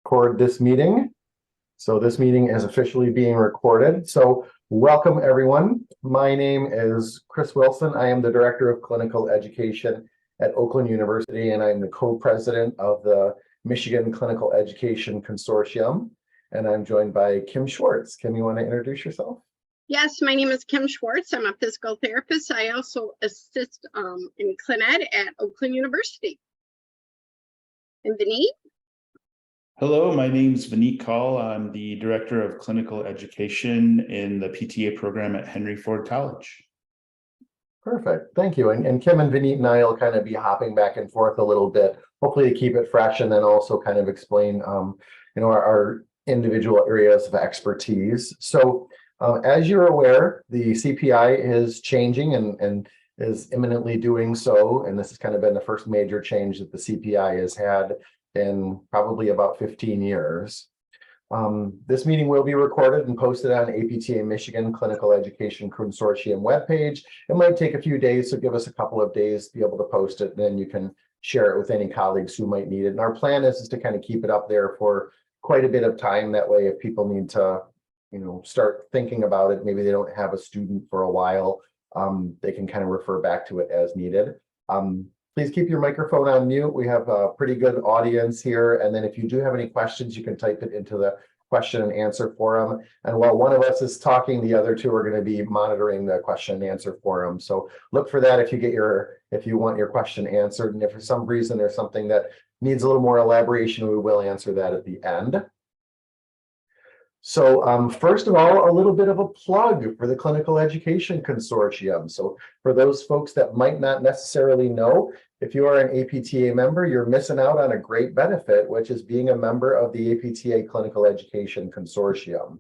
record this meeting. So this meeting is officially being recorded. So welcome everyone. My name is Chris Wilson. I am the Director of Clinical Education at Oakland University, and I'm the co-president of the Michigan Clinical Education Consortium. And I'm joined by Kim Schwartz. Kim, you want to introduce yourself? Yes, my name is Kim Schwartz. I'm a physical therapist. I also assist in Clin Ed at Oakland University. And Vineet? Hello, my name is Vineet Kaul. I'm the Director of Clinical Education in the PTA program at Henry Ford College. Perfect, thank you. And Kim and Vineet and I will kind of be hopping back and forth a little bit, hopefully to keep it fresh, and then also kind of explain our individual areas of expertise. So as you're aware, the CPI is changing and is imminently doing so. And this has kind of been the first major change that the CPI has had in probably about 15 years. This meeting will be recorded and posted on APTA Michigan Clinical Education Consortium webpage. It might take a few days, so give us a couple of days to be able to post it, and then you can share it with any colleagues who might need it. And our plan is to kind of keep it up there for quite a bit of time. That way, if people need to start thinking about it, maybe they don't have a student for a while, they can kind of refer back to it as needed. Please keep your microphone on mute. We have a pretty good audience here. And then if you do have any questions, you can type it into the question and answer forum. And while one of us is talking, the other two are going to be monitoring the question and answer forum. So look for that if you want your question answered. And if for some reason there's something that needs a little more elaboration, we will answer that at the end. So first of all, a little bit of a plug for the Clinical Education Consortium. So for those folks that might not necessarily know, if you are an APTA member, you're missing out on a great benefit, which is being a member of the APTA Clinical Education Consortium,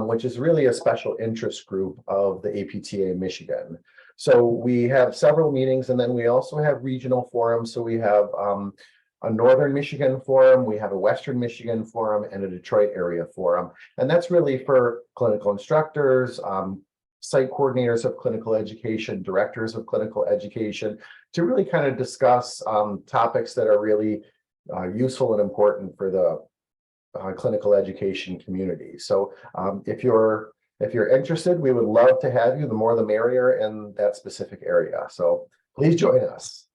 which is really a special interest group of the APTA Michigan. So we have several meetings, and then we also have regional forums. So we have a Northern Michigan forum, we have a Western Michigan forum, and a Detroit area forum. And that's really for clinical instructors, site coordinators of clinical education, directors of clinical education, to really kind of discuss topics that are really useful and important for the clinical education community. So if you're interested, we would love to have you. The more the merrier in that specific area. So please join us.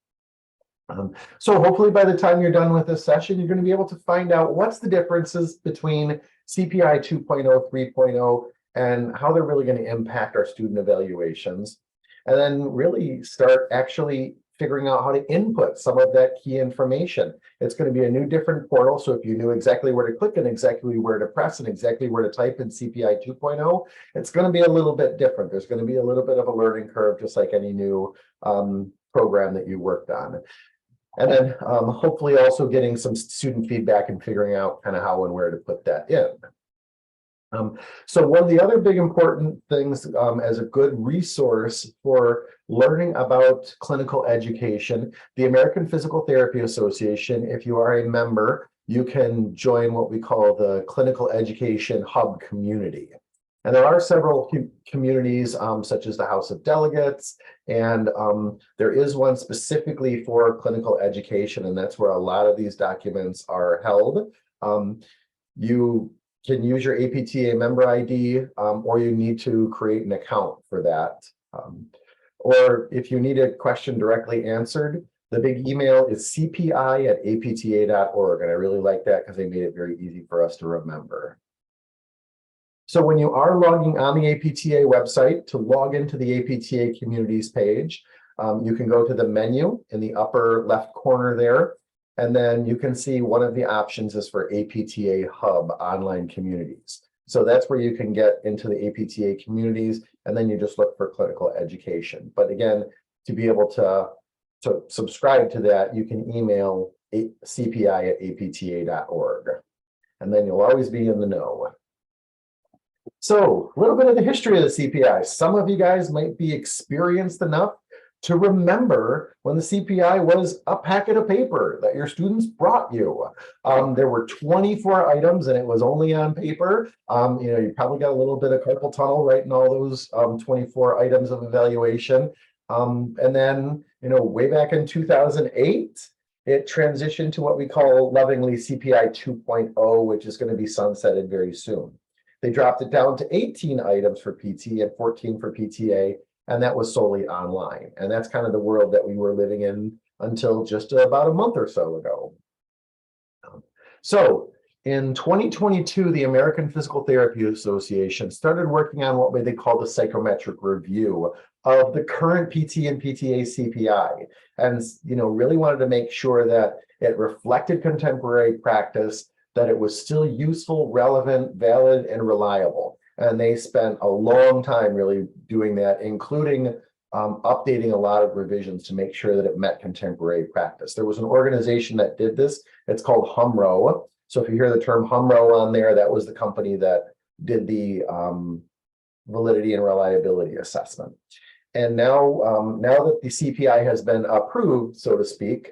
So hopefully by the time you're done with this session, you're going to be able to find out what's the differences between CPI 2.0, 3.0, and how they're really going to impact our student evaluations. And then really start actually figuring out how to input some of that key information. It's going to be a new different portal. So if you knew exactly where to click and exactly where to press and exactly where to type in CPI 2.0, it's going to be a little bit different. There's going to be a little bit of a learning curve, just like any new program that you worked on. And then hopefully also getting some student feedback and figuring out kind of how and where to put that in. So one of the other big important things as a good resource for learning about clinical education, the American Physical Therapy Association, if you are a member, you can join what we call the Clinical Education Hub community. And there are several communities such as the House of Delegates, and there is one specifically for clinical education, and that's where a lot of these documents are held. You can use your APTA member ID, or you need to create an account for that. Or if you need a question directly answered, the big email is cpi@apta.org, and I really like that because they made it very easy for us to remember. So when you are logging on the APTA website, to log into the APTA communities page, you can go to the menu in the upper left corner there, and then you can see one of the options is for APTA Hub online communities. So that's where you can get into the APTA communities, and then you just look for clinical education. But again, to be able to subscribe to that, you can email cpi@apta.org, and then you'll always be in the know. So a little bit of the history of the CPI. Some of you guys might be experienced enough to remember when the CPI was a packet of paper that your students brought you. There were 24 items and it was only on paper. You probably got a little bit of carpal tunnel writing all those 24 items of evaluation. And then, way back in 2008, it transitioned to what we call lovingly CPI 2.0, which is going to be sunsetted very soon. They dropped it down to 18 items for PT and 14 for PTA, and that was solely online. And that's kind of the world that we were living in until just about a month or so ago. So in 2022, the American Physical Therapy Association started working on what they call the psychometric review of the current PT and PTA CPI, and really wanted to make sure that it reflected contemporary practice, that it was still useful, relevant, valid, and reliable. And they spent a long time really doing that, including updating a lot of revisions to make sure that it met contemporary practice. There was an organization that did this. It's called HUMRO. So if you hear the term HUMRO on there, that was the company that did the validity and reliability assessment. And now, now that the CPI has been approved, so to speak,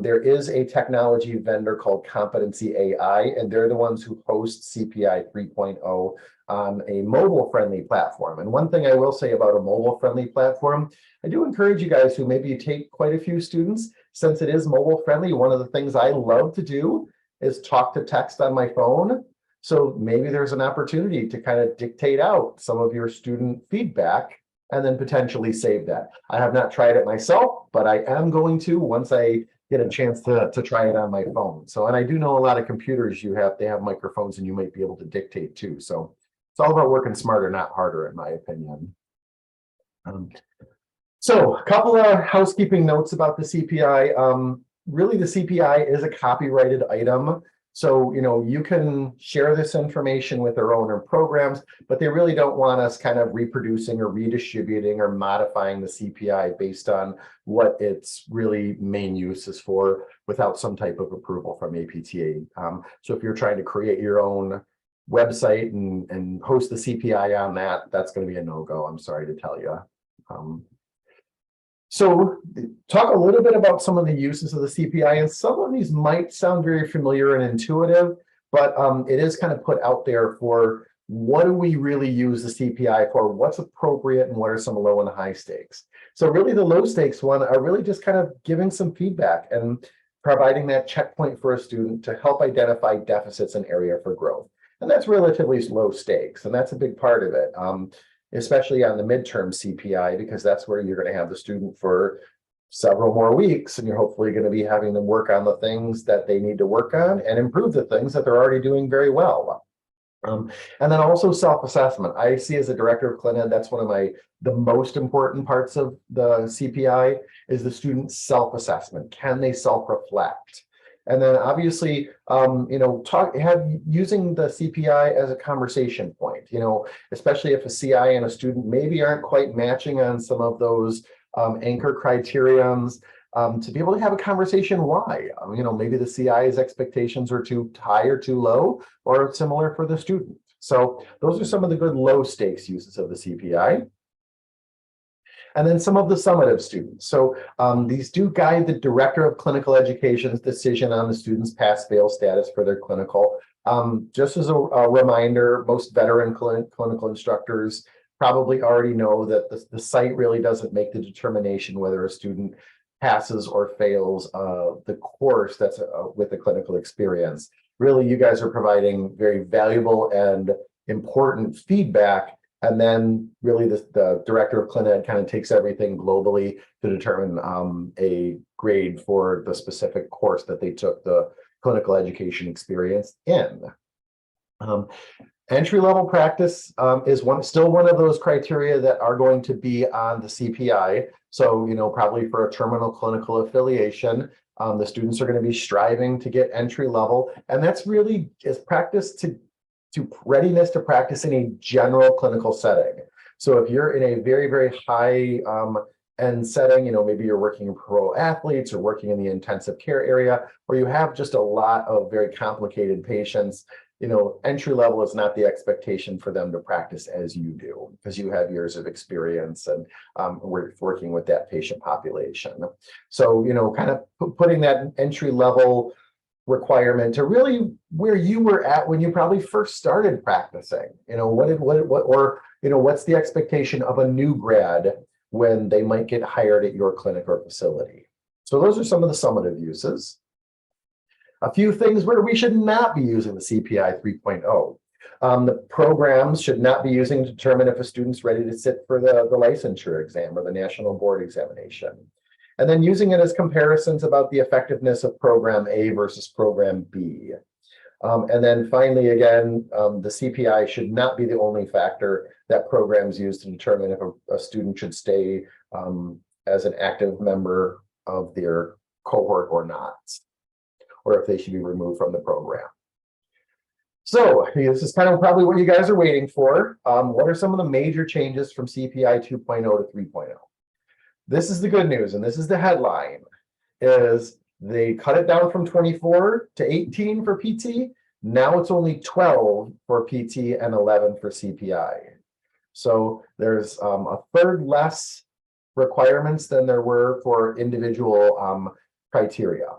there is a technology vendor called Competency AI, and they're the ones who host CPI 3.0 on a mobile-friendly platform. And one thing I will say about a mobile-friendly platform, I do encourage you guys who maybe take quite a few students, since it is mobile-friendly, one of the things I love to do is talk to text on my phone. So maybe there's an opportunity to kind of dictate out some of your student feedback and then potentially save that. I have not tried it myself, but I am going to once I get a chance to try it on my phone. So, and I do know a lot of computers they have microphones and you might be able to dictate too. So it's all about working smarter, not harder, in my opinion. So a couple of housekeeping notes about the CPI. Really, the CPI is a copyrighted item. So, you can share this information with their own programs, but they really don't want us kind of reproducing or redistributing or modifying the CPI based on what its really main use is for without some type of approval from APTA. So if you're trying to create your own website and host the CPI on that, that's going to be a no-go, I'm sorry to tell you. So talk a little bit about some of the uses of the CPI, and some of these might sound very familiar and intuitive, but it is kind of put out there for what do we really use the CPI for, what's appropriate, and what are some low and high stakes. So really the low stakes one are really just kind of giving some feedback and providing that checkpoint for a student to help identify deficits and area for growth. And that's relatively low stakes, and that's a big part of it. Especially on the midterm CPI, because that's where you're going to have the student for several more weeks, and you're hopefully going to be having them work on the things that they need to work on and improve the things that they're already doing very well. And then also self-assessment. I see as a director of Clin, that's one of the most important parts of the CPI is the student's self-assessment. Can they self-reflect? And then obviously, using the CPI as a conversation point, especially if a CI and a student maybe aren't quite matching on some of those anchor criterions, to be able to have a conversation why. Maybe the CI's expectations are too high or too low, or similar for the student. So those are some of the good low stakes uses of the CPI. And then some of the summative students. So these do guide the director of clinical education's decision on the student's pass-fail status for their clinical. Just as a reminder, most veteran clinical instructors probably already know that the site really doesn't make the determination whether a student passes or fails the course that's with the clinical experience. Really, you guys are providing very valuable and important feedback. And then really the director of Clin Ed kind of takes everything globally to determine a grade for the specific course that they took the clinical education experience in. Entry-level practice is still one of those criteria that are going to be on the CPI. So, probably for a terminal clinical affiliation, the students are going to be striving to get entry level. And that's really is practice to readiness to practice in a general clinical setting. So if you're in a very, very high end setting, maybe you're working in pro athletes or working in the intensive care area, where you have just a lot of very complicated patients, entry level is not the expectation for them to practice as you do, because you have years of experience and we're working with that patient population. So, kind of putting that entry level requirement to really where you were at when you probably first started practicing. What's the expectation of a new grad when they might get hired at your clinic or facility? So those are some of the summative uses. A few things where we should not be using the CPI 3.0. The programs should not be using to determine if a student's ready to sit for the licensure exam or the national board examination. And then using it as comparisons about the effectiveness of program A versus program B. And then finally, again, the CPI should not be the only factor that programs use to determine if a student should stay as an active member of their cohort or not, or if they should be removed from the program. So this is kind of probably what you guys are waiting for. What are some of the major changes from CPI 2.0 to 3.0? This is the good news, and this is the headline, is they cut it down from 24 to 18 for PT. Now it's only 12 for PT and 11 for CPI. So there's a third less requirements than there were for individual criteria.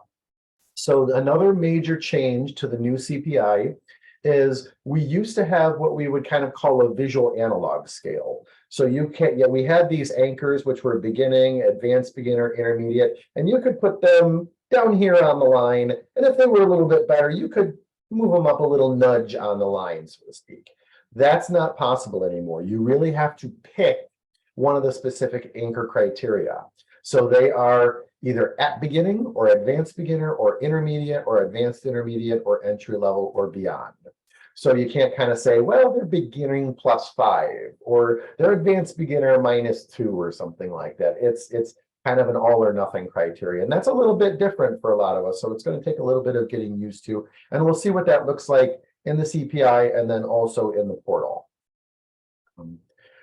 So another major change to the new CPI is we used to have what we would kind of call a visual analog scale. So we had these anchors, which were beginning, advanced beginner, intermediate, and you could put them down here on the line. And if they were a little bit better, you could move them up a little nudge on the line, so to speak. That's not possible anymore. You really have to pick one of the specific anchor criteria. So they are either at beginning or advanced beginner or intermediate or advanced intermediate or entry level or beyond. So you can't kind of say, well, they're beginning +5 or they're advanced beginner -2 or something like that. It's kind of an all or nothing criteria. And that's a little bit different for a lot of us. So it's going to take a little bit of getting used to. And we'll see what that looks like in the CPI and then also in the portal.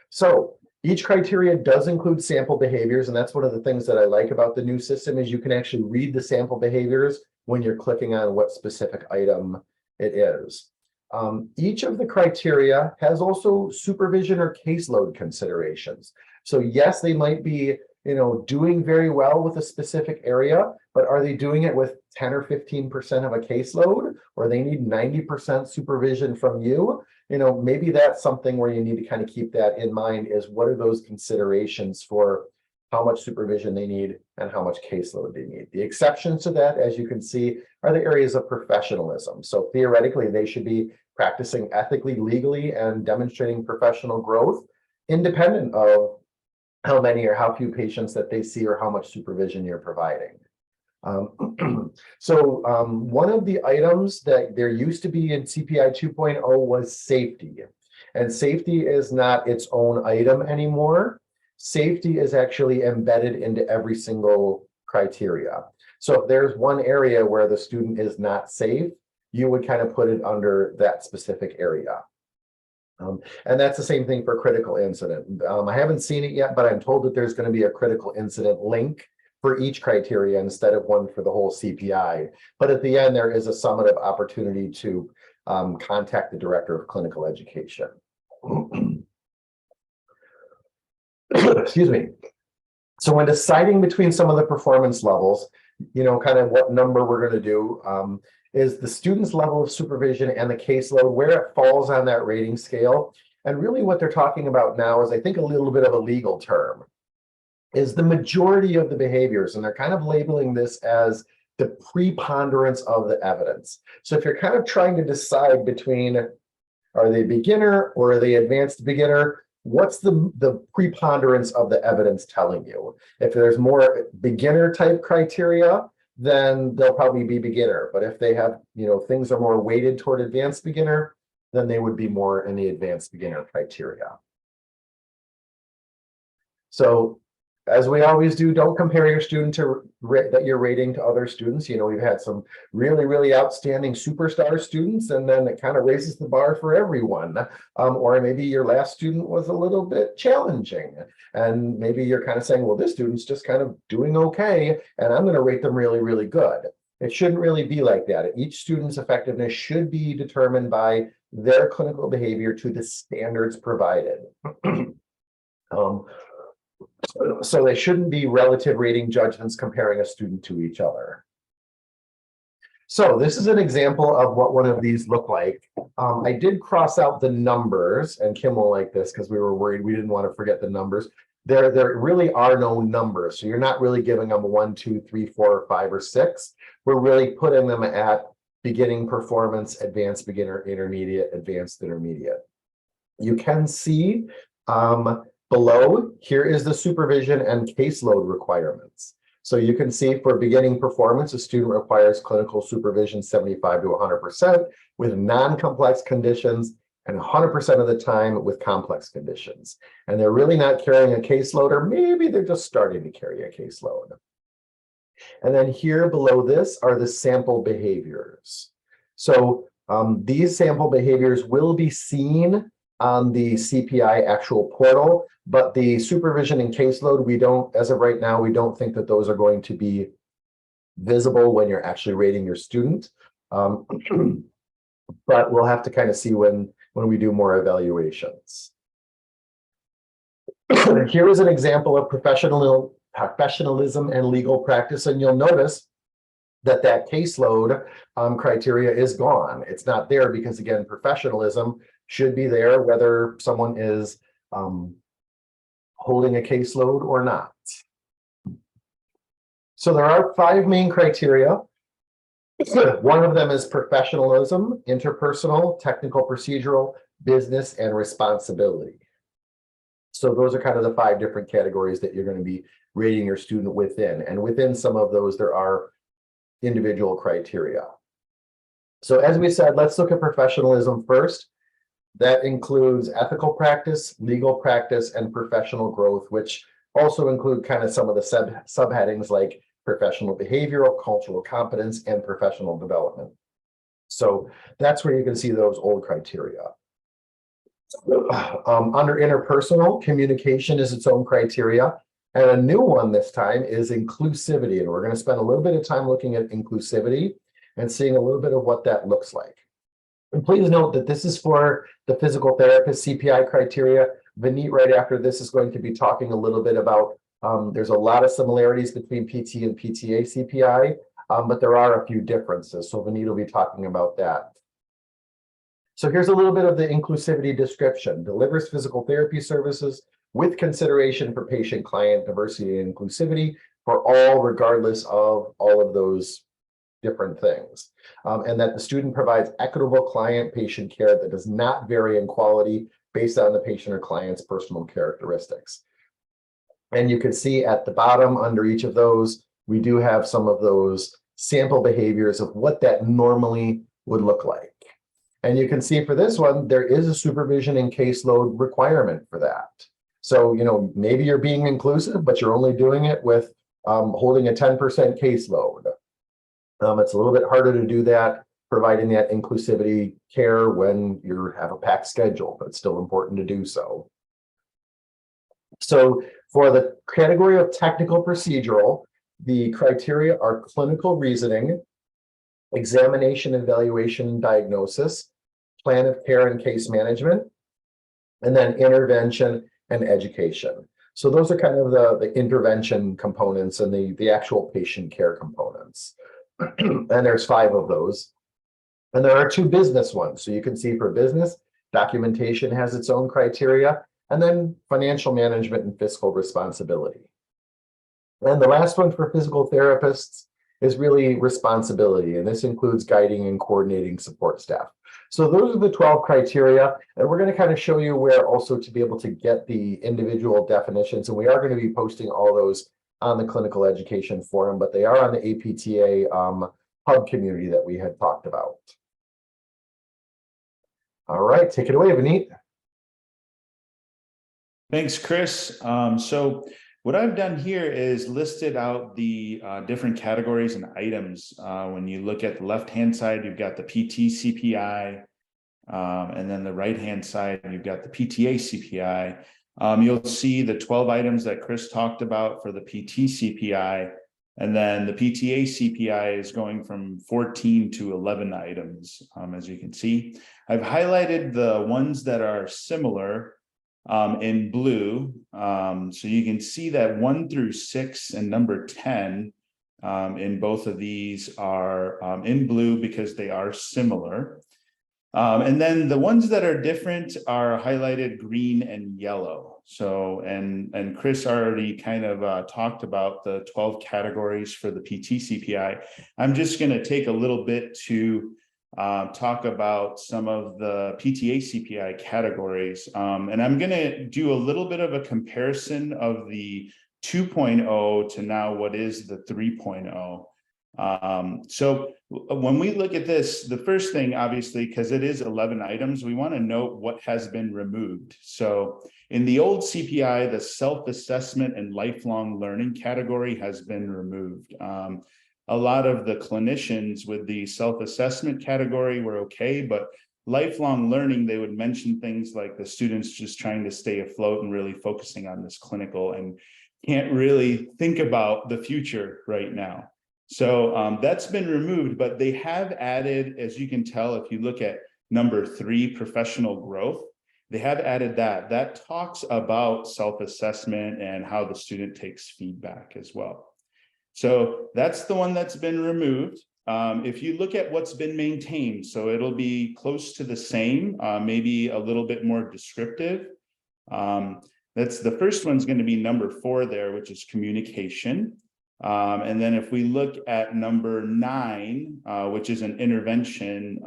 So each criteria does include sample behaviors, and that's one of the things that I like about the new system is you can actually read the sample behaviors when you're clicking on what specific item it is. Each of the criteria has also supervision or caseload considerations. So yes, they might be, doing very well with a specific area, but are they doing it with 10 or 15% of a caseload, or they need 90% supervision from you? Maybe that's something where you need to kind of keep that in mind, is what are those considerations for how much supervision they need and how much caseload they need. The exceptions to that, as you can see, are the areas of professionalism. So theoretically, they should be practicing ethically, legally, and demonstrating professional growth, independent of how many or how few patients that they see or how much supervision you're providing. One of the items that there used to be in CPI 2.0 was safety. And safety is not its own item anymore. Safety is actually embedded into every single criteria. So if there's one area where the student is not safe, you would kind of put it under that specific area. And that's the same thing for critical incident. I haven't seen it yet, but I'm told that there's going to be a critical incident link for each criteria instead of one for the whole CPI. But at the end, there is a summative opportunity to contact the director of clinical education. Excuse me. So when deciding between some of the performance levels, kind of what number we're going to do is the student's level of supervision and the caseload, where it falls on that rating scale. And really what they're talking about now is, I think, a little bit of a legal term, is the majority of the behaviors. And they're kind of labeling this as the preponderance of the evidence. So if you're kind of trying to decide between, are they beginner or are they advanced beginner, what's the preponderance of the evidence telling you? If there's more beginner type criteria, then they'll probably be beginner. But if they have, things are more weighted toward advanced beginner, then they would be more in the advanced beginner criteria. So as we always do, don't compare your student that you're rating to other students. We've had some really, really outstanding superstar students, and then it kind of raises the bar for everyone. Or maybe your last student was a little bit challenging, and maybe you're kind of saying, well, this student's just kind of doing okay, and I'm going to rate them really, really good. It shouldn't really be like that. Each student's effectiveness should be determined by their clinical behavior to the standards provided. So they shouldn't be relative rating judgments comparing a student to each other. So this is an example of what one of these look like. I did cross out the numbers, and Kim will like this because we were worried we didn't want to forget the numbers. there really are no numbers. So you're not really giving them 1, 2, 3, 4, 5, or 6. We're really putting them at beginning performance, advanced beginner, intermediate, advanced intermediate. You can see below here is the supervision and caseload requirements. So you can see for beginning performance, a student requires clinical supervision 75 to 100% with non-complex conditions and 100% of the time with complex conditions. And they're really not carrying a caseload, or maybe they're just starting to carry a caseload. And then here below this are the sample behaviors. So these sample behaviors will be seen on the CPI actual portal, but the supervision and caseload, we don't, as of right now, we don't think that those are going to be visible when you're actually rating your student. But we'll have to kind of see when we do more evaluations. Here is an example of professionalism and legal practice, and you'll notice that caseload criteria is gone. It's not there because, again, professionalism should be there whether someone is holding a caseload or not. So there are 5 main criteria. One of them is professionalism, interpersonal, technical, procedural, business, and responsibility. So those are kind of the 5 different categories that you're going to be rating your student within. And within some of those, there are individual criteria. So as we said, let's look at professionalism first. That includes ethical practice, legal practice, and professional growth, which also include kind of some of the subheadings like professional behavioral, cultural competence, and professional development. So that's where you can see those old criteria. Under interpersonal, communication is its own criteria. And a new one this time is inclusivity. And we're going to spend a little bit of time looking at inclusivity and seeing a little bit of what that looks like. And please note that this is for the physical therapist CPI criteria. Vineet, right after this, is going to be talking a little bit about, there's a lot of similarities between PT and PTA CPI, but there are a few differences. So Vineet will be talking about that. So here's a little bit of the inclusivity description. Delivers physical therapy services with consideration for patient-client diversity and inclusivity for all, regardless of all of those different things. And that the student provides equitable client-patient care that does not vary in quality based on the patient or client's personal characteristics. And you can see at the bottom under each of those, we do have some of those sample behaviors of what that normally would look like. And you can see for this one, there is a supervision and caseload requirement for that. So, you know, maybe you're being inclusive, but you're only doing it with holding a 10% caseload. It's a little bit harder to do that, providing that inclusivity care when you have a packed schedule, but it's still important to do so. So for the category of technical procedural, the criteria are clinical reasoning, examination, evaluation, and diagnosis, plan of care and case management, and then intervention and education. So those are kind of the intervention components and the actual patient care components. And there's 5 of those. And there are 2 business ones. So you can see for business, documentation has its own criteria, and then financial management and fiscal responsibility. And the last one for physical therapists is really responsibility, and this includes guiding and coordinating support staff. So those are the 12 criteria, and we're going to kind of show you where also to be able to get the individual definitions, and we are going to be posting all those on the clinical education forum, but they are on the APTA hub community that we had talked about. All right, take it away, Vineet. Thanks, Chris. So what I've done here is listed out the different categories and items. When you look at the left-hand side, you've got the PT CPI, and then the right-hand side, you've got the PTA CPI. You'll see the 12 items that Chris talked about for the PT CPI, and then the PTA CPI is going from 14 to 11 items, as you can see. I've highlighted the ones that are similar in blue. So you can see that 1 through 6 and number 10 in both of these are in blue because they are similar. And then the ones that are different are highlighted green and yellow. So, and Chris already kind of talked about the 12 categories for the PT CPI. I'm just going to take a little bit to talk about some of the PTA CPI categories. And I'm going to do a little bit of a comparison of the 2.0 to now what is the 3.0. So when we look at this, the first thing, obviously, because it is 11 items, we want to note what has been removed. So in the old CPI, the self-assessment and lifelong learning category has been removed. A lot of the clinicians with the self-assessment category were okay, but lifelong learning, they would mention things like the students just trying to stay afloat and really focusing on this clinical and can't really think about the future right now. So that's been removed, but they have added, as you can tell, if you look at number 3, professional growth, they have added that talks about self-assessment and how the student takes feedback as well. So that's the one that's been removed. If you look at what's been maintained, so it'll be close to the same, maybe a little bit more descriptive. That's the first one's going to be number 4 there, which is communication. And then if we look at number 9, which is an intervention,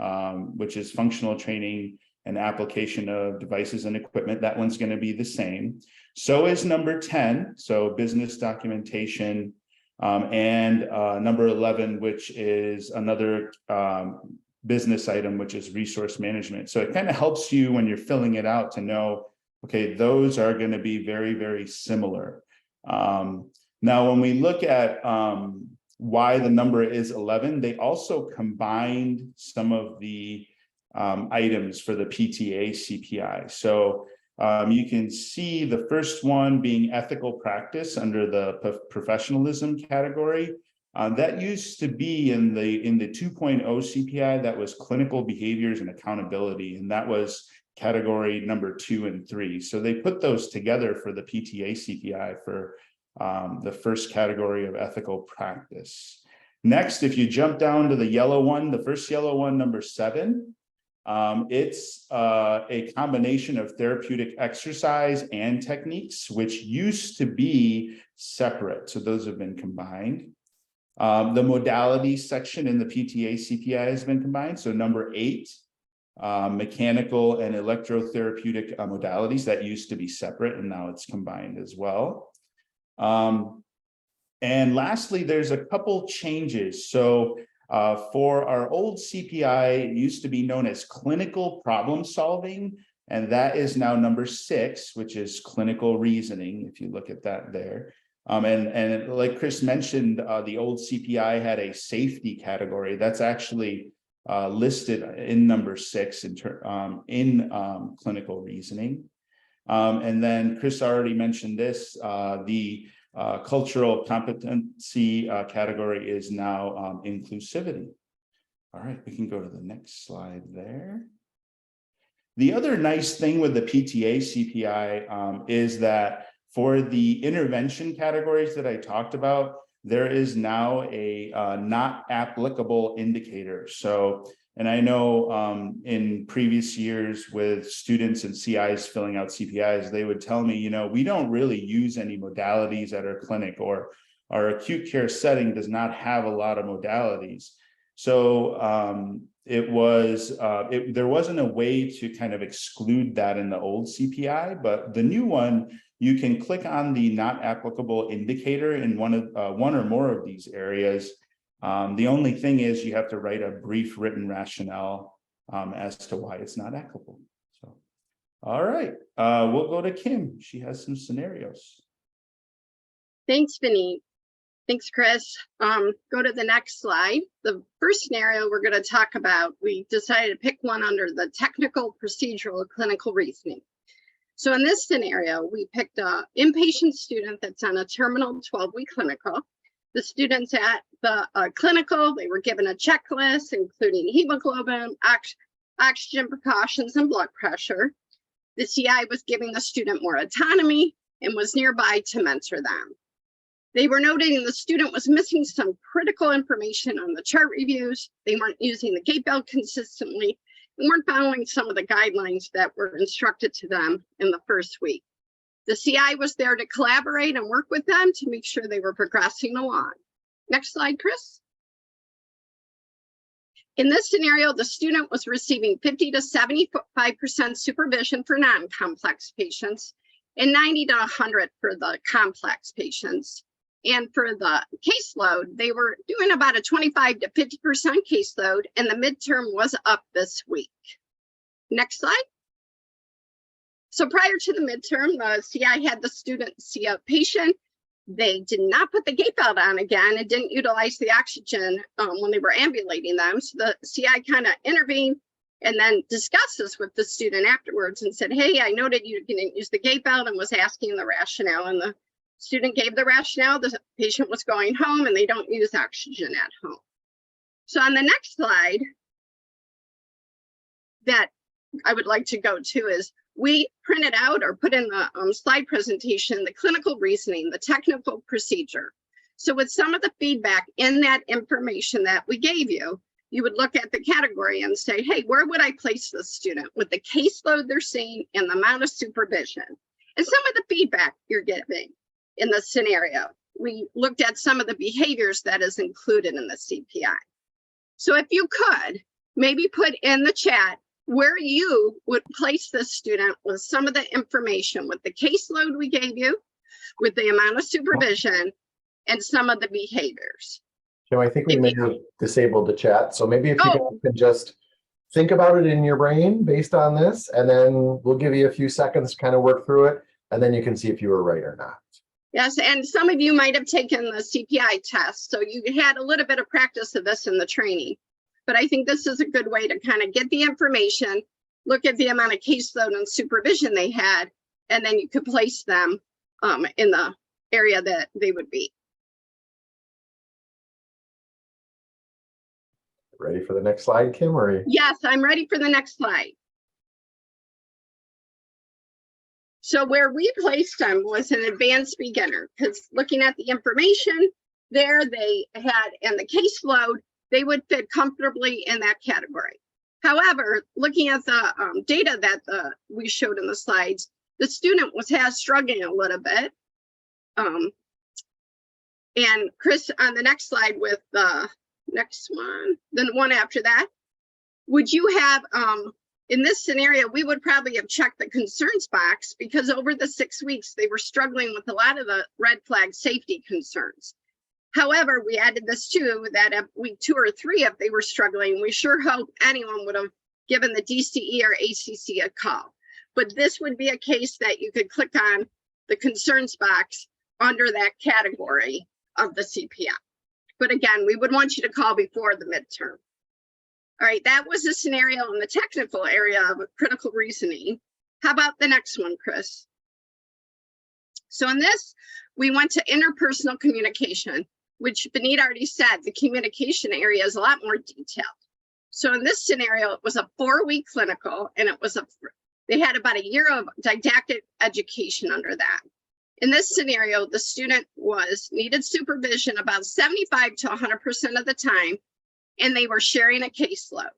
which is functional training and application of devices and equipment, that one's going to be the same. So is number 10, so business documentation, and number 11, which is another business item, which is resource management. So it kind of helps you when you're filling it out to know, okay, those are going to be very, very similar. Now, when we look at why the number is 11, they also combined some of the items for the PTA CPI. So you can see the first one being ethical practice under the professionalism category. That used to be in the 2.0 CPI, that was clinical behaviors and accountability, and that was category number 2 and 3. So they put those together for the PTA CPI for the first category of ethical practice. Next, if you jump down to the yellow one, the first yellow one, number 7, it's a combination of therapeutic exercise and techniques, which used to be separate. So those have been combined. The modality section in the PTA CPI has been combined. So number 8, mechanical and electrotherapeutic modalities, that used to be separate and now it's combined as well. And lastly, there's a couple changes. So for our old CPI, it used to be known as clinical problem solving, and that is now number 6, which is clinical reasoning, if you look at that there. And like Chris mentioned, the old CPI had a safety category. That's actually listed in number 6 in clinical reasoning. And then Chris already mentioned this, the cultural competency category is now inclusivity. All right, we can go to the next slide there. The other nice thing with the PTA CPI is that for the intervention categories that I talked about, there is now a not applicable indicator. So, and I know in previous years with students and CIs filling out CPIs, they would tell me, you know, we don't really use any modalities at our clinic, or our acute care setting does not have a lot of modalities. So there wasn't a way to kind of exclude that in the old CPI, but the new one, you can click on the not applicable indicator in one or more of these areas. The only thing is you have to write a brief written rationale as to why it's not applicable. So, all right, we'll go to Kim. She has some scenarios. Thanks, Vinny. Thanks, Chris. Go to the next slide. The first scenario we're going to talk about, we decided to pick one under the technical, procedural, clinical reasoning. So in this scenario, we picked an inpatient student that's on a terminal 12-week clinical. The students at the clinical, they were given a checklist, including hemoglobin, oxygen precautions, and blood pressure. The CI was giving the student more autonomy and was nearby to mentor them. They were noting the student was missing some critical information on the chart reviews. They weren't using the gait belt consistently, and weren't following some of the guidelines that were instructed to them in the first week. The CI was there to collaborate and work with them to make sure they were progressing along. Next slide, Chris. In this scenario, the student was receiving 50 to 75% supervision for non-complex patients and 90 to 100 for the complex patients. And for the caseload, they were doing about a 25 to 50% caseload, and the midterm was up this week. Next slide. So prior to the midterm, the CI had the student see a patient. They did not put the gate belt on again and didn't utilize the oxygen when they were ambulating them. So the CI kind of intervened and then discussed this with the student afterwards and said, hey, I noted you didn't use the gate belt, and was asking the rationale. And the student gave the rationale. The patient was going home, and they don't use oxygen at home. So on the next slide that I would like to go to is, we printed out or put in the slide presentation the clinical reasoning, the technical procedure. So with some of the feedback in that information that we gave you, you would look at the category and say, hey, where would I place this student with the caseload they're seeing and the amount of supervision? And some of the feedback you're getting in the scenario. We looked at some of the behaviors that is included in the CPI. So if you could, maybe put in the chat where you would place this student with some of the information, with the caseload we gave you, with the amount of supervision, and some of the behaviors. So I think we may have disabled the chat. So maybe if you guys can just think about it in your brain based on this, and then we'll give you a few seconds to kind of work through it, and then you can see if you were right or not. Yes, and some of you might have taken the CPI test, so you had a little bit of practice of this in the training. But I think this is a good way to kind of get the information, look at the amount of caseload and supervision they had, and then you could place them in the area that they would be. Ready for the next slide, Kim? Or... Yes, I'm ready for the next slide. So where we placed them was an advanced beginner, because looking at the information there, they had, and the caseload, they would fit comfortably in that category. However, looking at the data that we showed in the slides, the student was struggling a little bit. And Chris, on the next slide with the next one, then one after that, would you have, in this scenario, we would probably have checked the concerns box, because over the 6 weeks, they were struggling with a lot of the red flag safety concerns. However, we added this too, that at week 2 or 3, if they were struggling, we sure hope anyone would have given the DCE or ACC a call. But this would be a case that you could click on the concerns box under that category of the CPI. But again, we would want you to call before the midterm. All right, that was a scenario in the technical area of critical reasoning. How about the next one, Chris? So in this, we went to interpersonal communication, which Benita already said, the communication area is a lot more detailed. So in this scenario, it was a 4-week clinical, and it was they had about a year of didactic education under that. In this scenario, the student needed supervision about 75 to 100% of the time, and they were sharing a caseload.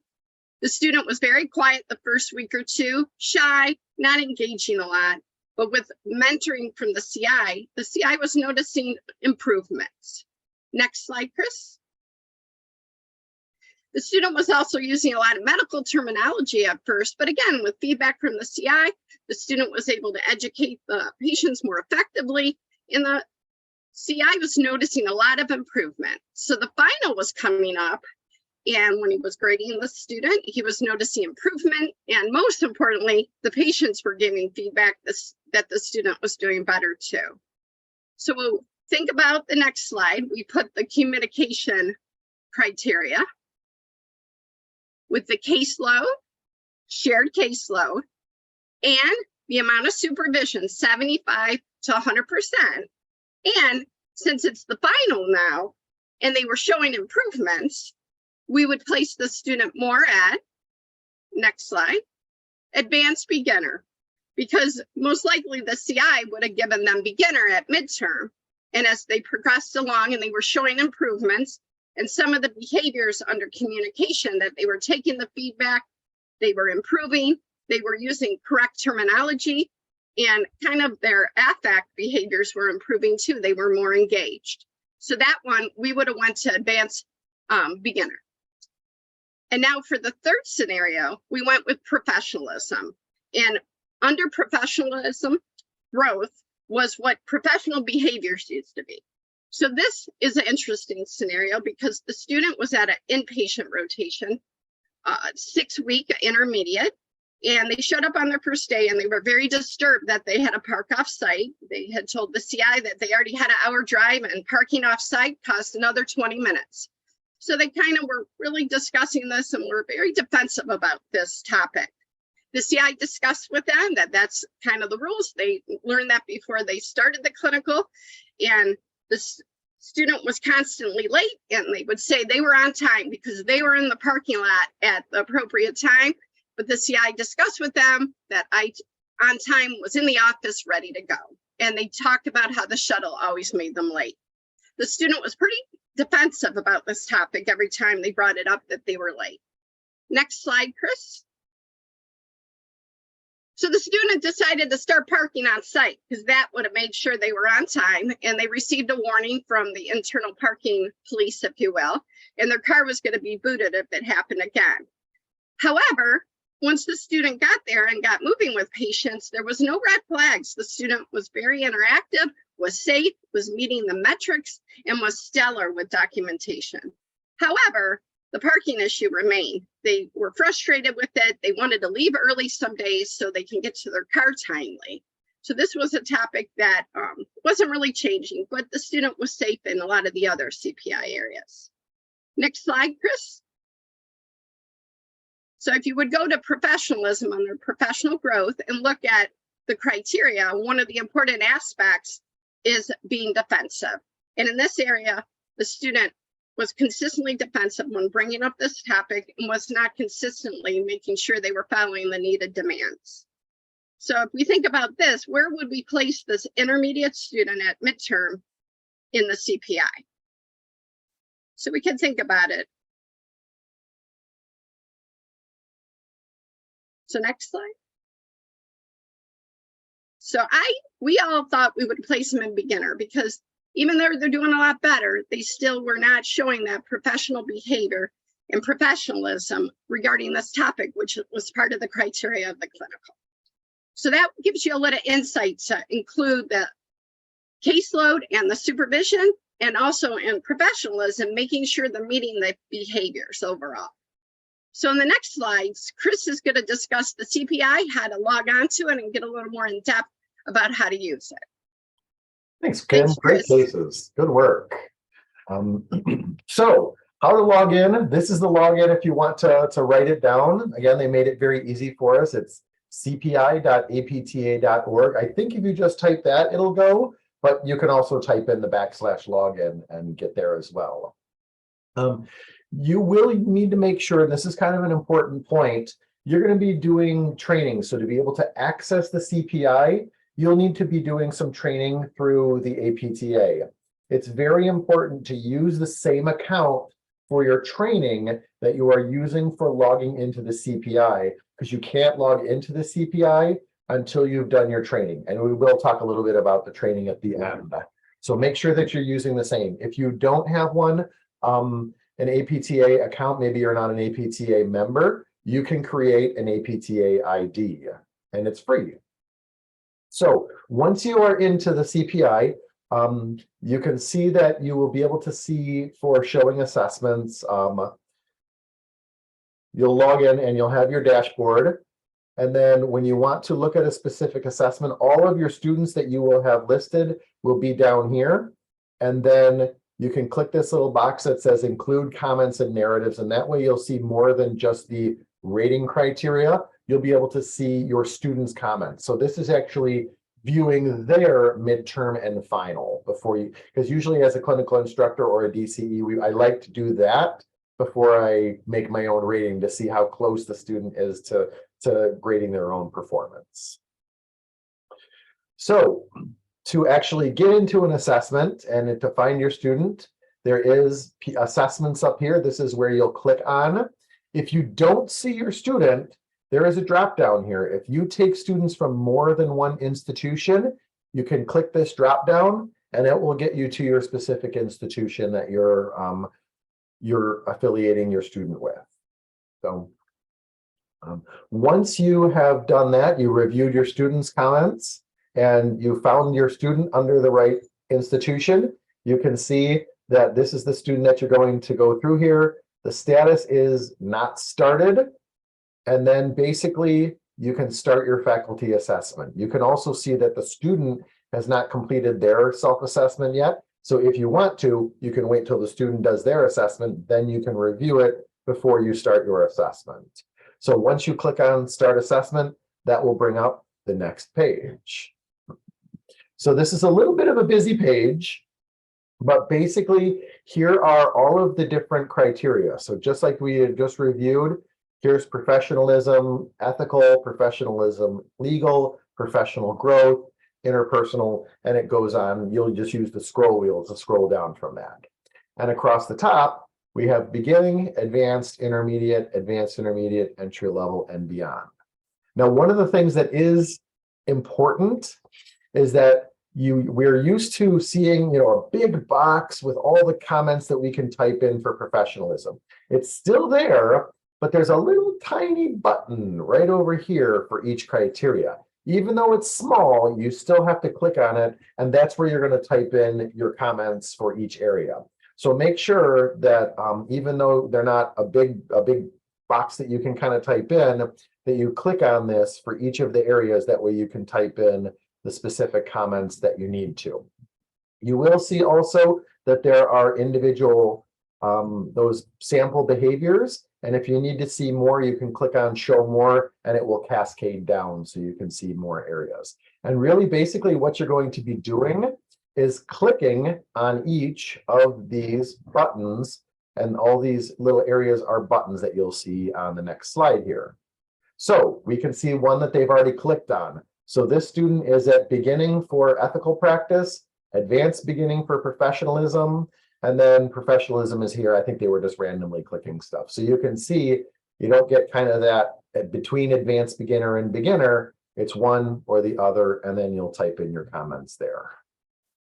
The student was very quiet the first week or two, shy, not engaging a lot, but with mentoring from the CI was noticing improvements. Next slide, Chris. The student was also using a lot of medical terminology at first, but again, with feedback from the CI, the student was able to educate the patients more effectively, and the CI was noticing a lot of improvement. So the final was coming up, and when he was grading the student, he was noticing improvement, and most importantly, the patients were giving feedback that the student was doing better too. So we'll think about the next slide. We put the communication criteria with the caseload, shared caseload, and the amount of supervision, 75 to 100%. And since it's the final now, and they were showing improvements, we would place the student more at, next slide, advanced beginner, because most likely the CI would have given them beginner at midterm. And as they progressed along and they were showing improvements, and some of the behaviors under communication that they were taking the feedback they were improving, they were using correct terminology, and kind of their affect behaviors were improving too. They were more engaged. So that one, we would have went to advanced beginner. And now for the third scenario, we went with professionalism. And under professionalism, growth was what professional behaviors used to be. So this is an interesting scenario because the student was at an inpatient rotation, 6-week intermediate, and they showed up on their first day and they were very disturbed that they had to park off site. They had told the CI that they already had an hour drive and parking off site cost another 20 minutes. So they kind of were really discussing this and were very defensive about this topic. The CI discussed with them that that's kind of the rules. They learned that before they started the clinical, and the student was constantly late, and they would say they were on time because they were in the parking lot at the appropriate time. But the CI discussed with them that on time was in the office ready to go. And they talked about how the shuttle always made them late. The student was pretty defensive about this topic every time they brought it up that they were late. Next slide, Chris. So the student decided to start parking on site because that would have made sure they were on time, and they received a warning from the internal parking police, if you will, and their car was going to be booted if it happened again. However, once the student got there and got moving with patients, there was no red flags. The student was very interactive, was safe, was meeting the metrics, and was stellar with documentation. However, the parking issue remained. They were frustrated with it. They wanted to leave early some days so they can get to their car timely. So this was a topic that wasn't really changing, but the student was safe in a lot of the other CPI areas. Next slide, Chris. So if you would go to professionalism under professional growth and look at the criteria, one of the important aspects is being defensive. And in this area, the student was consistently defensive when bringing up this topic and was not consistently making sure they were following the needed demands. So if we think about this, where would we place this intermediate student at midterm in the CPI? So we can think about it. So next slide. So we all thought we would place them in beginner because even though they're doing a lot better, they still were not showing that professional behavior and professionalism regarding this topic, which was part of the criteria of the clinical. So that gives you a little insight to include the caseload and the supervision, and also in professionalism, making sure they're meeting the behaviors overall. So in the next slides, Chris is going to discuss the CPI, how to log on to it, and get a little more in depth about how to use it. Thanks, Kim. Great cases. Good work. So how to log in. This is the login if you want to write it down. Again, they made it very easy for us. It's cpi.apta.org. I think if you just type that, it'll go, but you can also type in the /login and get there as well. You will need to make sure, and this is kind of an important point, you're going to be doing training. So to be able to access the CPI, you'll need to be doing some training through the APTA. It's very important to use the same account for your training that you are using for logging into the CPI, because you can't log into the CPI until you've done your training. And we will talk a little bit about the training at the end. So make sure that you're using the same. If you don't have one, an APTA account, maybe you're not an APTA member, you can create an APTA ID, and it's free. So once you are into the CPI, you can see that you will be able to see for showing assessments. You'll log in and you'll have your dashboard. And then when you want to look at a specific assessment, all of your students that you will have listed will be down here. And then you can click this little box that says include comments and narratives. And that way you'll see more than just the rating criteria. You'll be able to see your students' comments. So this is actually viewing their midterm and final before you, because usually as a clinical instructor or a DCE, I like to do that before I make my own rating to see how close the student is to grading their own performance. So to actually get into an assessment and to find your student, there is assessments up here. This is where you'll click on. If you don't see your student, there is a drop down here. If you take students from more than one institution, you can click this drop down and it will get you to your specific institution that you're affiliating your student with. So once you have done that, you reviewed your students' comments and you found your student under the right institution, you can see that this is the student that you're going to go through here. The status is not started. And then basically you can start your faculty assessment. You can also see that the student has not completed their self-assessment yet. So if you want to, you can wait till the student does their assessment, then you can review it before you start your assessment. So once you click on Start Assessment, that will bring up the next page. So this is a little bit of a busy page, but basically here are all of the different criteria. So just like we had just reviewed, here's professionalism, ethical, professionalism, legal, professional growth, interpersonal, and it goes on. You'll just use the scroll wheel to scroll down from that. And across the top, we have beginning, advanced, intermediate, entry level, and beyond. Now, one of the things that is important is that we're used to seeing, a big box with all the comments that we can type in for professionalism. It's still there, but there's a little tiny button right over here for each criteria. Even though it's small, you still have to click on it, and that's where you're going to type in your comments for each area. So make sure that even though they're not a big box that you can kind of type in, that you click on this for each of the areas. That way you can type in the specific comments that you need to. You will see also that there are individual those sample behaviors. And if you need to see more, you can click on Show More and it will cascade down so you can see more areas. And really basically what you're going to be doing is clicking on each of these buttons, and all these little areas are buttons that you'll see on the next slide here. So we can see one that they've already clicked on. So this student is at beginning for ethical practice, advanced beginning for professionalism, and then professionalism is here. I think they were just randomly clicking stuff. So you can see you don't get kind of that between advanced beginner and beginner. It's one or the other, and then you'll type in your comments there.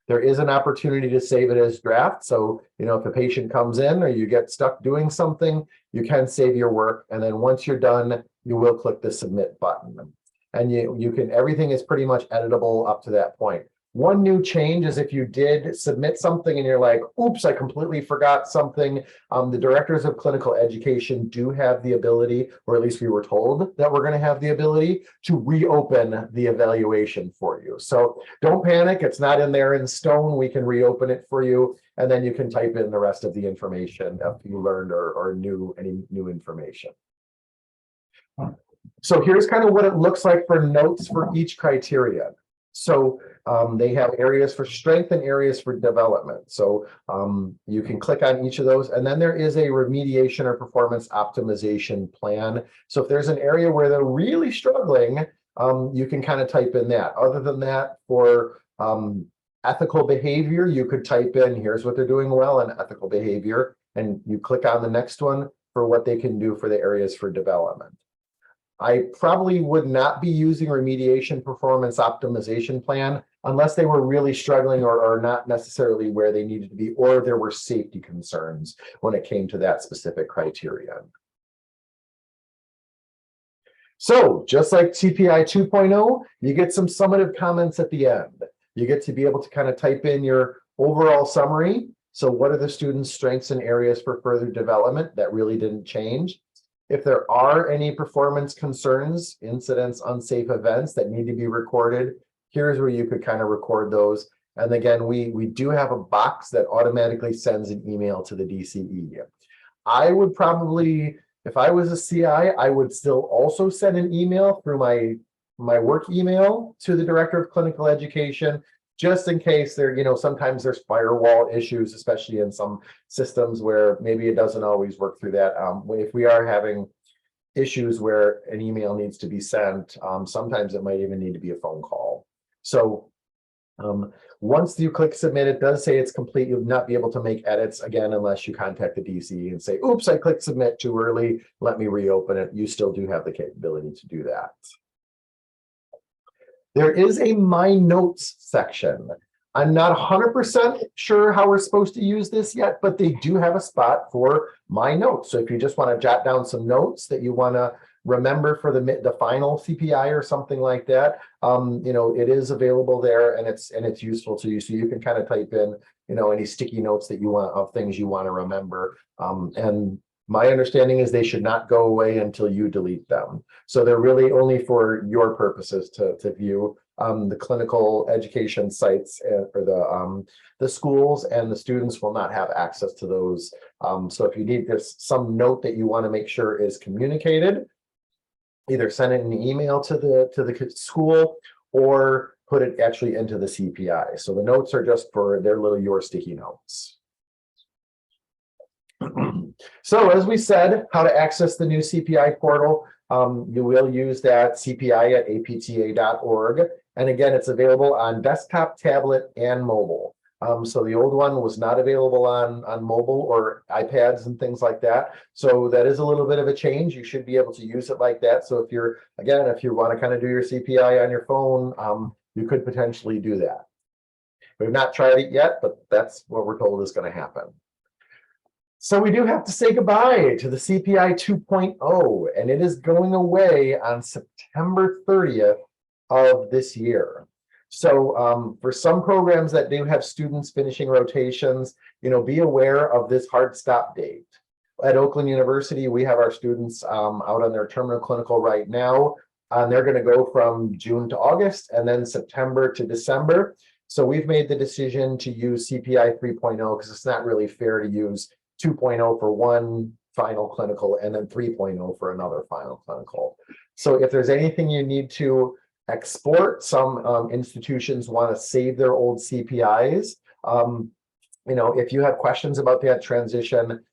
There is an opportunity to save it as draft. So, if a patient comes in or you get stuck doing something, you can save your work. And then once you're done, you will click the submit button. And you can, everything is pretty much editable up to that point. One new change is if you did submit something and you're like, oops, I completely forgot something. The directors of clinical education do have the ability, or at least we were told that we're going to have the ability to reopen the evaluation for you. So don't panic. It's not in there in stone. We can reopen it for you. And then you can type in the rest of the information if you learned or knew any new information. So here's kind of what it looks like for notes for each criteria. So they have areas for strength and areas for development. So you can click on each of those. And then there is a remediation or performance optimization plan. So if there's an area where they're really struggling, you can kind of type in that. Other than that, for ethical behavior, you could type in, here's what they're doing well in ethical behavior. And you click on the next one for what they can do for the areas for development. I probably would not be using remediation performance optimization plan unless they were really struggling or not necessarily where they needed to be, or there were safety concerns when it came to that specific criteria. So just like CPI 2.0, you get some summative comments at the end. You get to be able to kind of type in your overall summary. So what are the students' strengths and areas for further development that really didn't change? If there are any performance concerns, incidents, unsafe events that need to be recorded, here's where you could kind of record those. And again, we do have a box that automatically sends an email to the DCE. I would probably, if I was a CI, I would still also send an email through my work email to the Director of Clinical Education, just in case there, sometimes there's firewall issues, especially in some systems where maybe it doesn't always work through that. If we are having issues where an email needs to be sent, sometimes it might even need to be a phone call. So Once you click submit, it does say it's complete. You'll not be able to make edits again unless you contact the DC and say, oops, I clicked submit too early. Let me reopen it. You still do have the capability to do that. There is a My Notes section. I'm not 100% sure how we're supposed to use this yet, but they do have a spot for My Notes. So if you just want to jot down some notes that you want to remember for the final CPI or something like that, it is available there, and it's useful to you. So you can kind of type in, any sticky notes that you want of things you want to remember. And my understanding is they should not go away until you delete them. So they're really only for your purposes to view. The clinical education sites or the schools and the students will not have access to those. So if you need some note that you want to make sure is communicated, either send it in an email to the school or put it actually into the CPI. So the notes are just for your sticky notes. So as we said, how to access the new CPI portal, you will use that CPI at apta.org. And again, it's available on desktop, tablet, and mobile. So the old one was not available on mobile or iPads and things like that. So that is a little bit of a change. You should be able to use it like that. So if you want to kind of do your CPI on your phone, you could potentially do that. We've not tried it yet, but that's what we're told is going to happen. So we do have to say goodbye to the CPI 2.0, and it is going away on September 30th of this year. So for some programs that do have students finishing rotations, be aware of this hard stop date. At Oakland University, we have our students out on their terminal clinical right now, and they're going to go from June to August and then September to December. So we've made the decision to use CPI 3.0 because it's not really fair to use 2.0 for one final clinical and then 3.0 for another final clinical. So if there's anything you need to export, some institutions want to save their old CPIs. If you have questions about that transition,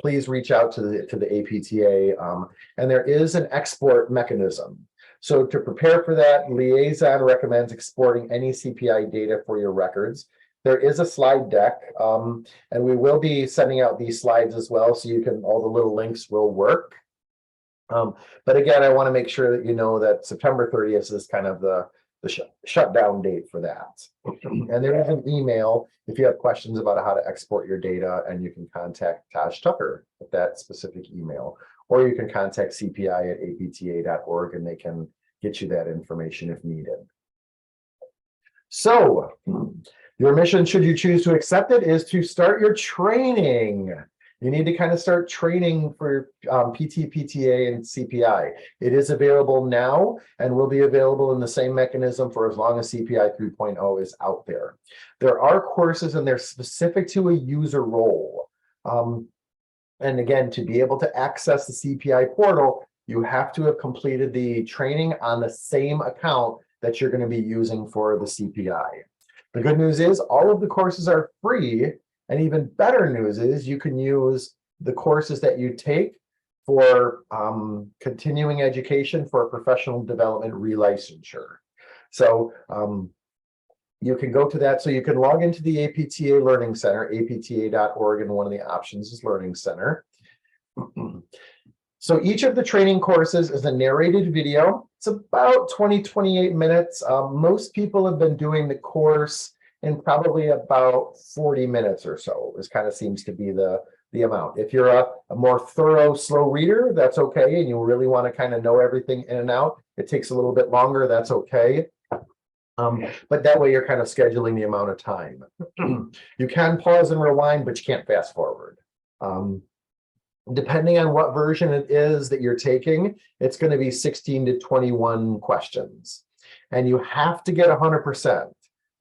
please reach out to the APTA. And there is an export mechanism. So to prepare for that, Liaison recommends exporting any CPI data for your records. There is a slide deck, and we will be sending out these slides as well, so all the little links will work. But again, I want to make sure that you know that September 30th is kind of the shutdown date for that. And there is an email if you have questions about how to export your data, and you can contact Taj Tucker at that specific email, or you can contact CPI at apta.org and they can get you that information if needed. So your mission, should you choose to accept it, is to start your training. You need to kind of start training for PT, PTA, and CPI. It is available now and will be available in the same mechanism for as long as CPI 3.0 is out there. There are courses and they're specific to a user role. And again, to be able to access the CPI portal, you have to have completed the training on the same account that you're going to be using for the CPI. The good news is all of the courses are free, and even better news is you can use the courses that you take for continuing education for professional development relicensure. So you can go to that. So you can log into the APTA Learning Center, apta.org, and one of the options is Learning Center. So each of the training courses is a narrated video. It's about 20-28 minutes. Most people have been doing the course in probably about 40 minutes or so. This kind of seems to be the amount. If you're a more thorough, slow reader, that's okay. And you really want to kind of know everything in and out, it takes a little bit longer, that's okay. But that way you're kind of scheduling the amount of time. You can pause and rewind, but you can't fast forward. Depending on what version it is that you're taking, it's going to be 16 to 21 questions. And you have to get 100%.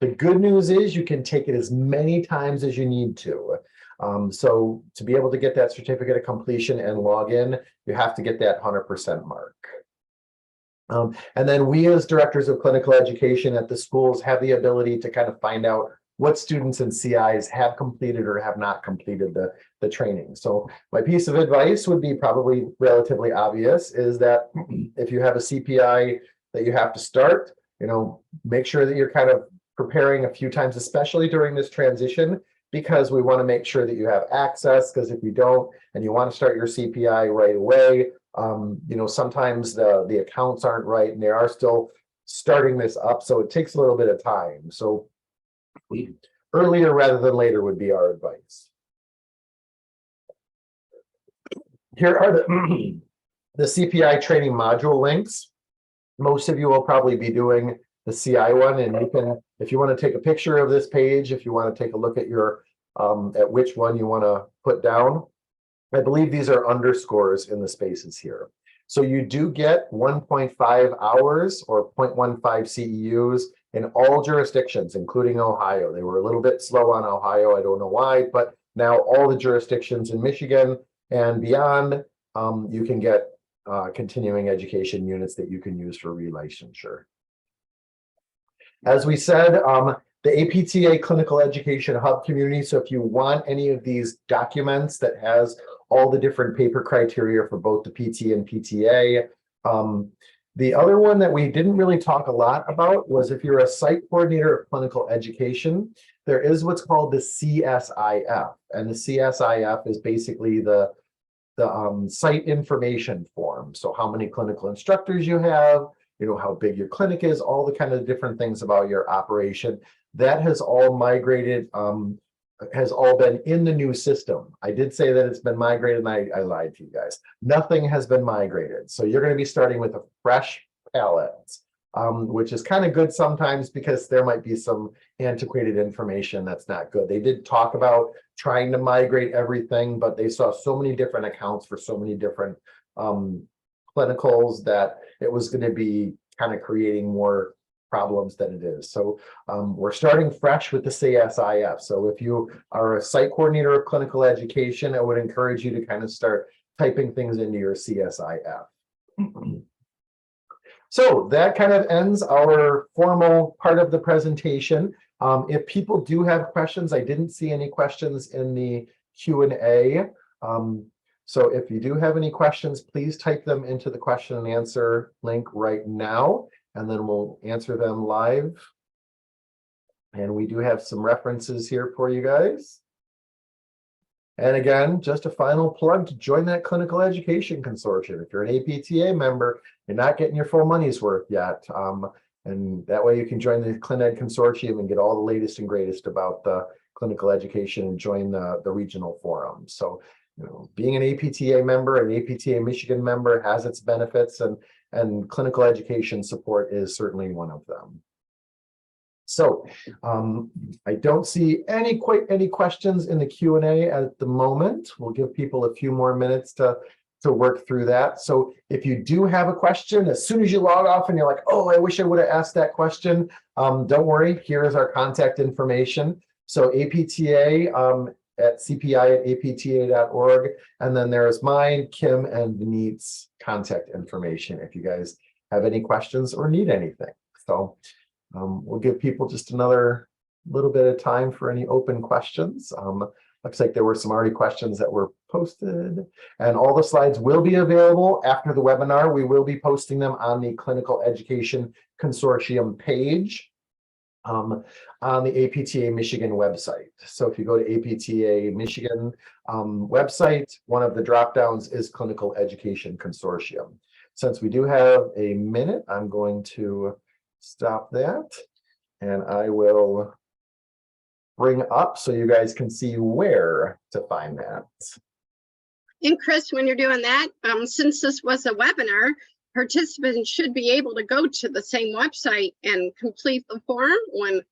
The good news is you can take it as many times as you need to. So to be able to get that certificate of completion and log in, you have to get that 100% mark. And then we as directors of clinical education at the schools have the ability to kind of find out what students and CIs have completed or have not completed the training. So my piece of advice would be probably relatively obvious, is that if you have a CPI that you have to start, make sure that you're kind of preparing a few times, especially during this transition, because we want to make sure that you have access, because if you don't and you want to start your CPI right away, you know, sometimes the accounts aren't right and they are still starting this up. So it takes a little bit of time. So earlier rather than later would be our advice. Here are the CPI training module links. Most of you will probably be doing the CI one, and you can, if you want to take a picture of this page, if you want to take a look at your at which one you want to put down. I believe these are underscores in the spaces here. So you do get 1.5 hours or 0.15 CEUs in all jurisdictions, including Ohio. They were a little bit slow on Ohio. I don't know why, but now all the jurisdictions in Michigan and beyond, you can get continuing education units that you can use for relicensure. As we said, the APTA Clinical Education Hub community. So if you want any of these documents that has all the different paper criteria for both the PT and PTA. The other one that we didn't really talk a lot about was if you're a site coordinator of clinical education, there is what's called the CSIF. And the CSIF is basically the site information form. So how many clinical instructors you have, you know, how big your clinic is, all the kind of different things about your operation. That has all migrated, has all been in the new system. I did say that it's been migrated, and I lied to you guys. Nothing has been migrated. So you're going to be starting with a fresh palette, which is kind of good sometimes because there might be some antiquated information that's not good. They did talk about trying to migrate everything, but they saw so many different accounts for so many different clinicals that it was going to be kind of creating more problems than it is. So we're starting fresh with the CSIF. So if you are a site coordinator of clinical education, I would encourage you to kind of start typing things into your CSIF. So that kind of ends our formal part of the presentation. If people do have questions, I didn't see any questions in the Q&A. So if you do have any questions, please type them into the question and answer link right now, and then we'll answer them live. And we do have some references here for you guys. And again, just a final plug to join that Clinical Education Consortium. If you're an APTA member, you're not getting your full money's worth yet. And that way you can join the Clin Ed Consortium and get all the latest and greatest about the clinical education and join the regional forum. So, you know, being an APTA member, an APTA Michigan member has its benefits, and clinical education support is certainly one of them. So I don't see quite any questions in the Q&A at the moment. We'll give people a few more minutes to work through that. So if you do have a question, as soon as you log off and you're like, oh, I wish I would have asked that question, don't worry, here is our contact information. So APTA at cpi@apta.org, and then there's mine, Kim, and Vineet's contact information if you guys have any questions or need anything. So we'll give people just another little bit of time for any open questions. Looks like there were some already questions that were posted, and all the slides will be available after the webinar. We will be posting them on the Clinical Education Consortium page on the APTA Michigan website. So if you go to APTA Michigan website, one of the drop downs is Clinical Education Consortium. Since we do have a minute, I'm going to stop that, and I will bring up so you guys can see where to find that. And Chris, when you're doing that, since this was a webinar, participants should be able to go to the same website and complete the form when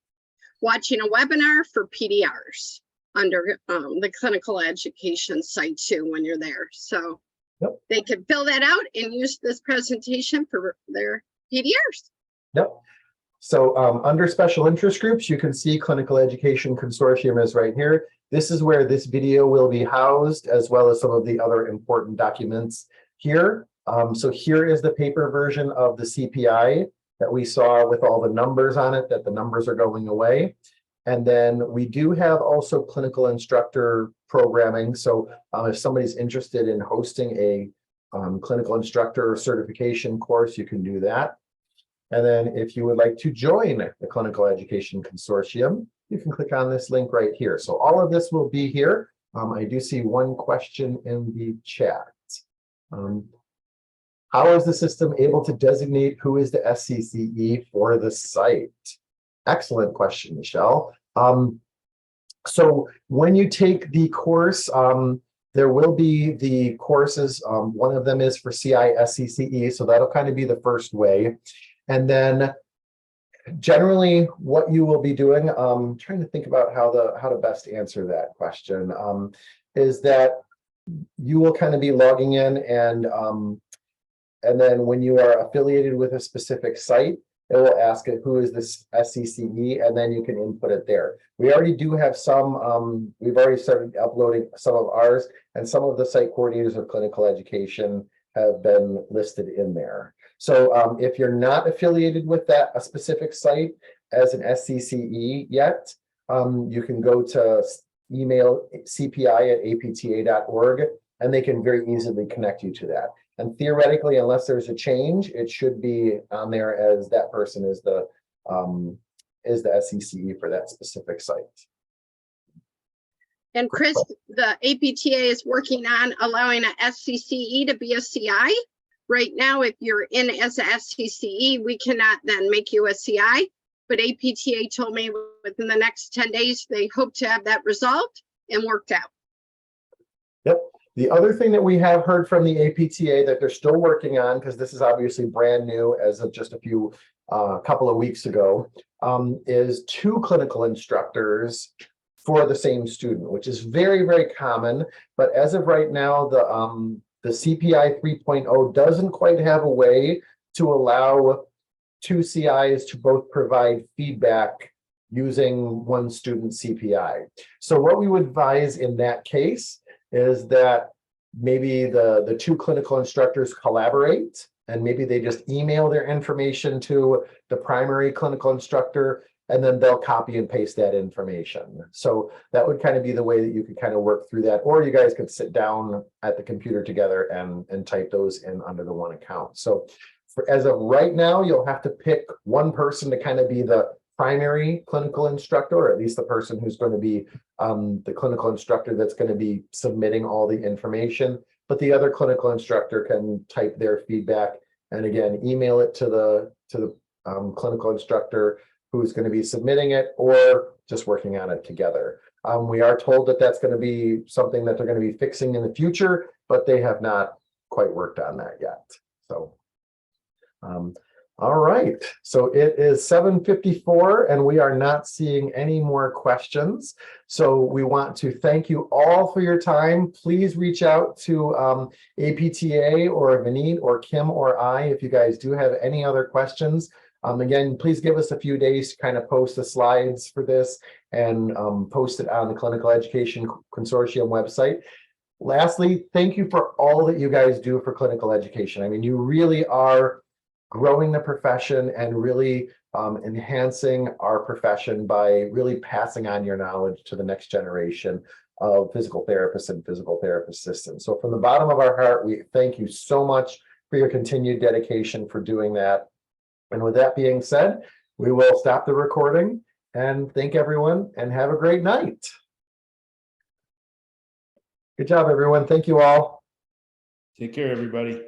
watching a webinar for PDRs under the clinical education site too when you're there. So yep, they can fill that out and use this presentation for their PDRs. Yep. So under special interest groups, you can see Clinical Education Consortium is right here. This is where this video will be housed, as well as some of the other important documents here. So here is the paper version of the CPI that we saw with all the numbers on it, that the numbers are going away. And then we do have also clinical instructor programming. So if somebody's interested in hosting a clinical instructor certification course, you can do that. And then if you would like to join the Clinical Education Consortium, you can click on this link right here. So all of this will be here. I do see one question in the chat. How is the system able to designate who is the SCCE for the site? Excellent question, Michelle. So when you take the course, there will be the courses. One of them is for CI SCCE, so that'll kind of be the first way. And then generally what you will be doing, trying to think about how to best answer that question, is that you will kind of be logging in, and then when you are affiliated with a specific site, it will ask it who is this SCCE, and then you can input it there. We already do have some, we've already started uploading some of ours, and some of the site coordinators of clinical education have been listed in there. So if you're not affiliated with a specific site as an SCCE yet, you can go to email cpi@apta.org, and they can very easily connect you to that. And theoretically, unless there's a change, it should be on there as that person is the SCCE for that specific site. And Chris, the APTA is working on allowing a SCCE to be a CI. Right now, if you're in as a SCCE, we cannot then make you a CI. But APTA told me within the next 10 days, they hope to have that resolved and worked out. Yep. The other thing that we have heard from the APTA that they're still working on, because this is obviously brand new as of just a couple of weeks ago, is 2 clinical instructors for the same student, which is very, very common. But as of right now, the CPI 3.0 doesn't quite have a way to allow 2 CIs to both provide feedback using one student CPI. So what we would advise in that case is that maybe the 2 clinical instructors collaborate, and maybe they just email their information to the primary clinical instructor, and then they'll copy and paste that information. So that would kind of be the way that you could kind of work through that, or you guys could sit down at the computer together and type those in under the one account. So as of right now, you'll have to pick one person to kind of be the primary clinical instructor, or at least the person who's going to be the clinical instructor that's going to be submitting all the information. But the other clinical instructor can type their feedback and again email it to the clinical instructor who's going to be submitting it, or just working on it together. We are told that that's going to be something that they're going to be fixing in the future, but they have not quite worked on that yet. So all right, so it is 7:54 and we are not seeing any more questions. So we want to thank you all for your time. Please reach out to APTA or Vineet or Kim or I if you guys do have any other questions. Again, please give us a few days to kind of post the slides for this and post it on the Clinical Education Consortium website. Lastly, thank you for all that you guys do for clinical education. I mean, you really are growing the profession and really enhancing our profession by really passing on your knowledge to the next generation of physical therapists and physical therapist assistants. So from the bottom of our heart, we thank you so much for your continued dedication for doing that. And with that being said, we will stop the recording and thank everyone and have a great night. Good job, everyone. Thank you all. Take care, everybody.